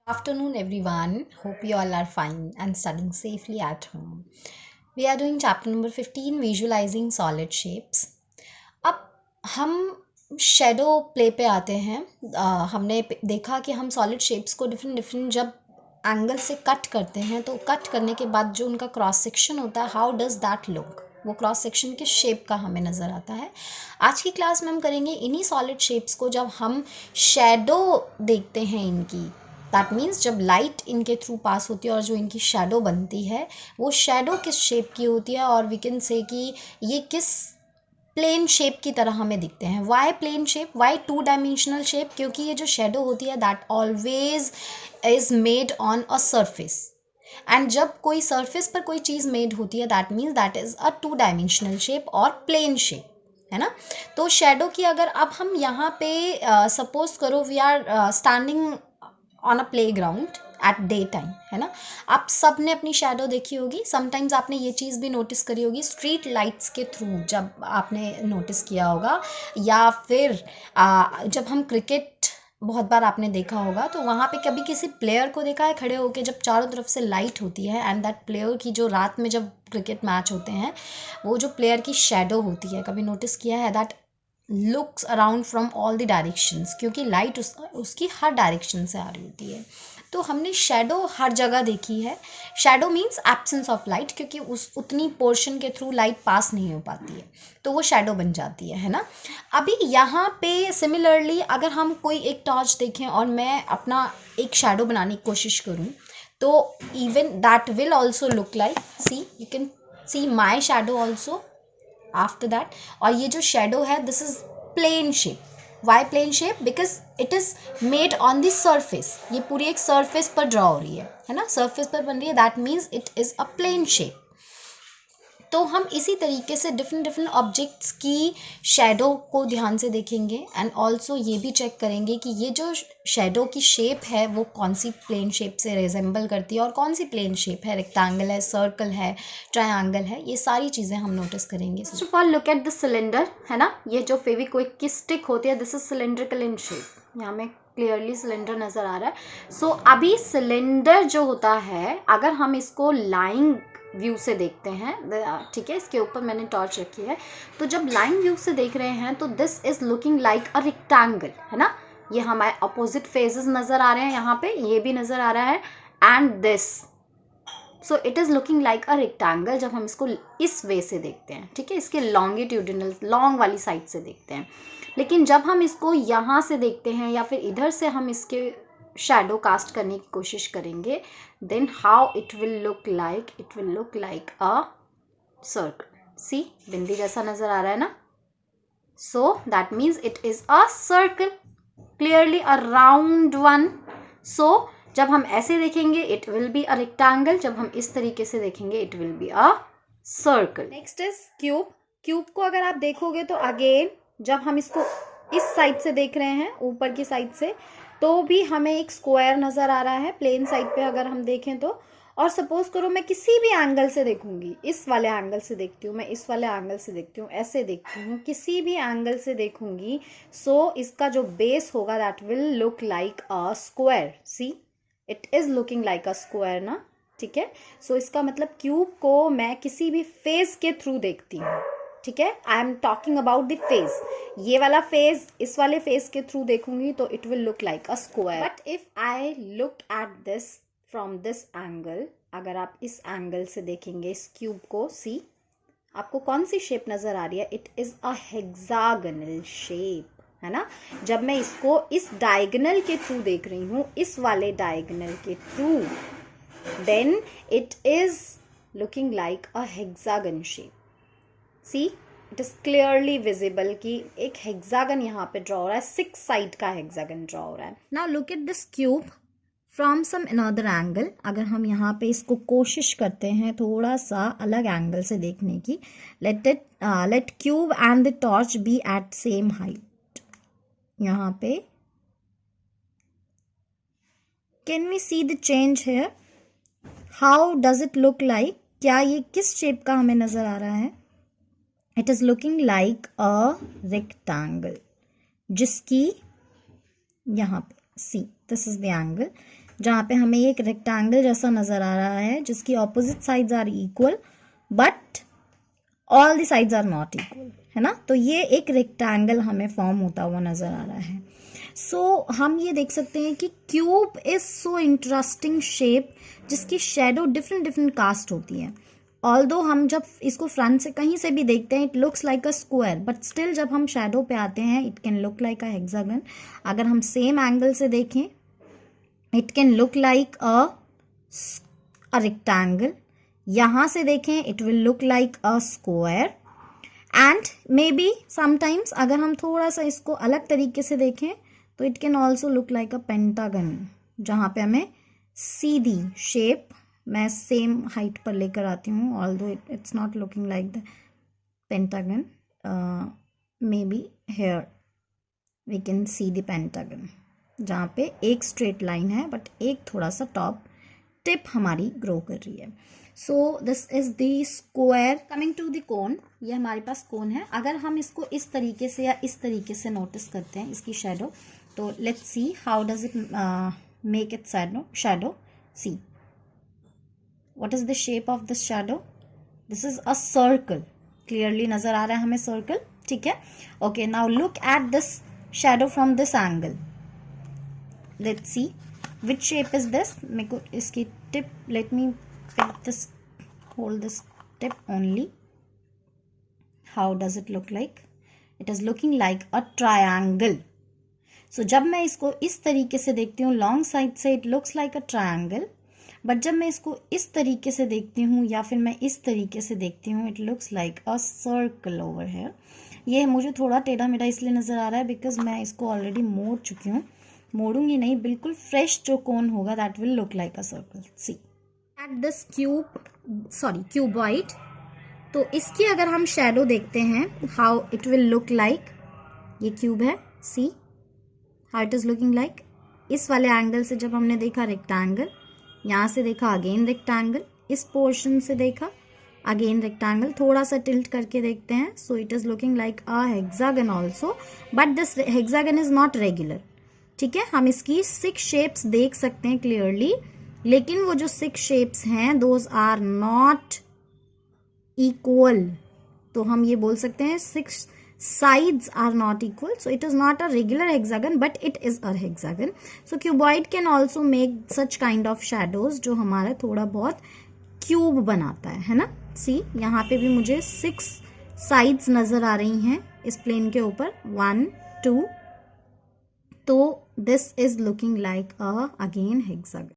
Afternoon, everyone. Hope you all are fine and studying safely at home. We are doing chapter number 15, visualizing solid shapes. अब हम shadow play पे आते हैं. हमने देखा कि हम सॉलिड शेप्स को डिफरेंट डिफरेंट जब एंगल से कट करते हैं तो कट करने के बाद जो उनका क्रॉस सेक्शन होता है, हाउ डज दैट लुक, वो क्रॉस सेक्शन किस शेप का हमें नज़र आता है. आज की क्लास में हम करेंगे इन्हीं सॉलिड शेप्स को जब हम शेडो देखते हैं इनकी. दैट मीन्स जब लाइट इनके थ्रू पास होती है और जो इनकी शेडो बनती है वो शेडो किस शेप की होती है, और वी कैन से कि ये किस प्लेन शेप की तरह हमें दिखते हैं. Why plane shape, why two dimensional shape? क्योंकि ये जो शेडो होती है that always is made on a surface, and जब कोई सरफेस पर कोई चीज़ मेड होती है that means that is a two dimensional shape और प्लेन शेप, है ना. तो शेडो की अगर अब हम यहाँ पे सपोज करो we are standing on a playground at daytime ना. आप सब ने अपनी शेडो देखी होगी. समटाइम्स आपने ये चीज़ भी नोटिस करी होगी स्ट्रीट लाइट्स के थ्रू, जब आपने नोटिस किया होगा, या फिर जब हम क्रिकेट बहुत बार आपने देखा होगा तो वहाँ पे कभी किसी प्लेयर को देखा है खड़े होके जब चारों तरफ से लाइट होती है एंड दैट प्लेयर की जो रात में जब क्रिकेट मैच होते हैं वो जो प्लेयर की शेडो होती है, कभी नोटिस किया है that looks around from all the directions, क्योंकि लाइट उसकी हर डायरेक्शन से आ रही होती है. तो हमने शेडो हर जगह देखी है. Shadow means absence of light, क्योंकि उस उतनी पोर्शन के थ्रू लाइट पास नहीं हो पाती है तो वो शेडो बन जाती है ना. अभी यहाँ पे सिमिलरली अगर हम कोई एक टॉर्च देखें और मैं अपना एक शेडो बनाने की कोशिश करूँ तो even that will also look like, see you can see my shadow also after that. और ये जो शेडो है this is plane shape. Why plane shape? Because it is made on the surface. ये पूरी एक सरफेस पर draw हो रही है ना, सरफेस पर बन रही है. That means it is a plane shape. तो हम इसी तरीके से डिफरेंट डिफरेंट ऑब्जेक्ट्स की शेडो को ध्यान से देखेंगे एंड ऑल्सो ये भी चेक करेंगे कि ये जो शेडो की शेप है वो कौन सी प्लेन शेप से रिजेंबल करती है और कौन सी प्लेन शेप है, रेक्टेंगल है, सर्कल है, ट्रायंगल है. ये सारी चीज़ें हम नोटिस करेंगे. First of all look at the cylinder, है ना. ये जो फेविक्विक की स्टिक होती है this is cylindrical in shape. यहाँ में क्लियरली सिलेंडर नज़र आ रहा है. सो अभी सिलेंडर जो होता है अगर हम इसको लाइन व्यू से देखते हैं, ठीक है, इसके ऊपर मैंने टॉर्च रखी है, तो जब लाइन व्यू से देख रहे हैं तो this is looking like a rectangle, है ना. ये हमारे अपोजिट फेजेस नज़र आ रहे हैं, यहाँ पे ये भी नज़र आ रहा है and this. So it is looking like a rectangle जब हम इसको इस वे से देखते हैं, ठीक है, इसके लॉन्गिट्यूडिनल लॉन्ग वाली साइड से देखते हैं. लेकिन जब हम इसको यहाँ से देखते हैं या फिर इधर से हम इसके शेडो कास्ट करने की कोशिश करेंगे then how it will look like a circle. see बिंदी जैसा नजर आ रहा है ना. so that means it is a circle, clearly a round one. so जब हम ऐसे देखेंगे it will be a rectangle, जब हम इस तरीके से देखेंगे it will be a circle. next is cube. Cube को अगर आप देखोगे तो अगेन जब हम इसको इस साइड से देख रहे हैं, ऊपर की साइड से, तो भी हमें एक स्क्वायर नज़र आ रहा है प्लेन साइड पे अगर हम देखें तो. और सपोज करो मैं किसी भी एंगल से देखूंगी, इस वाले एंगल से देखती हूँ, मैं इस वाले एंगल से देखती हूँ, ऐसे देखती हूँ, किसी भी एंगल से देखूंगी, सो इसका जो बेस होगा that will look like a square. See it is looking like a square ना, ठीक है. सो इसका मतलब क्यूब को मैं किसी भी फेस के थ्रू देखती हूँ, ठीक है. I am talking about the face. ये वाला फेस इस वाले फेस के थ्रू देखूंगी तो it will look like a square. But if I look at this from this angle, अगर आप इस एंगल से देखेंगे इस क्यूब को, सी आपको कौन सी शेप नजर आ रही है? It is a hexagonal shape, है ना. जब मैं इसको इस डायगोनल के थ्रू देख रही हूँ, इस वाले डायगोनल के through, then it is looking like a hexagon shape. See it is clearly visible कि एक हेक्सागन यहाँ पे ड्रॉ हो रहा है, 6 साइड का हेक्सागन ड्रॉ हो रहा है. Now look at this cube from some another angle. अगर हम यहाँ पे इसको कोशिश करते हैं थोड़ा सा अलग एंगल से देखने की, let cube and the torch be at same height. यहाँ पे can we see the change here? How does it look like? क्या ये किस शेप का हमें नजर आ रहा है? It is looking like a rectangle, जिसकी यहाँ पे see this is the angle, जहाँ पे हमें एक रेक्टेंगल जैसा नज़र आ रहा है जिसकी opposite sides are equal but all the sides are not equal, है ना। तो ये एक रेक्टेंगल हमें फॉर्म होता हुआ नज़र आ रहा है। सो हम ये देख सकते हैं कि cube is so interesting shape जिसकी शेडो डिफरेंट डिफरेंट कास्ट होती है। ऑल्दो हम जब इसको फ्रंट से कहीं से भी देखते हैं it looks like a square, but still जब हम शेडो पे आते हैं it can look like a hexagon. अगर हम सेम एंगल से देखें it can look like a rectangle, यहाँ से देखें it will look like a square, and may be sometimes अगर हम थोड़ा सा इसको अलग तरीके से देखें तो it can also look like a pentagon, जहाँ पे हमें सीधी शेप मैं सेम हाइट पर लेकर आती हूँ, although it's not looking like the pentagon, maybe here we can see the pentagon, जहाँ पे एक स्ट्रेट लाइन है बट एक थोड़ा सा टॉप टिप हमारी ग्रो कर रही है। So this is the square. Coming to the cone, ये हमारे पास कोन है। अगर हम इसको इस तरीके से या इस तरीके से नोटिस करते हैं इसकी शेडो, तो let's see how does it make it shadow. See what is the shape of this shadow? This is a circle, clearly नजर आ रहा है हमें circle, ठीक है। Okay, now look at this shadow from this angle. Let's see which shape is this. मेरे को इसकी tip, let me pick this, hold this tip only. How does it look like? It is looking like a triangle. So जब मैं इसको इस तरीके से देखती हूँ लॉन्ग साइड से it looks like a triangle, but जब मैं इसको इस तरीके से देखती हूँ या फिर मैं इस तरीके से देखती हूँ it looks like a circle over here. ये मुझे थोड़ा टेढ़ा मेढ़ा इसलिए नज़र आ रहा है बिकॉज मैं इसको ऑलरेडी मोड़ चुकी हूँ, मोड़ूंगी नहीं, बिल्कुल फ्रेश जो कोन होगा that will look like a circle. See at this cuboid, तो इसकी अगर हम शेडो देखते हैं how it will look like, ये क्यूब है, see how it is looking like. इस वाले एंगल से जब हमने देखा रेक्टेंगल, यहाँ से देखा अगेन रेक्टेंगल, इस पोर्शन से देखा अगेन रेक्टेंगल, थोड़ा सा टिल्ट करके देखते हैं, so it is looking like a hexagon also, but this hexagon is not regular, ठीक है। हम इसकी 6 शेप्स देख सकते हैं क्लियरली, लेकिन वो जो 6 शेप्स हैं दोज आर नॉट इक्वल, तो हम ये बोल सकते हैं 6 sides are not equal, so it is not a regular hexagon but it is a hexagon. So cuboid can also make such kind of shadows जो हमारा थोड़ा बहुत क्यूब बनाता है ना। सी यहाँ पे भी मुझे 6 sides नजर आ रही हैं इस प्लेन के ऊपर, 1 2, तो this is looking like a again hexagon.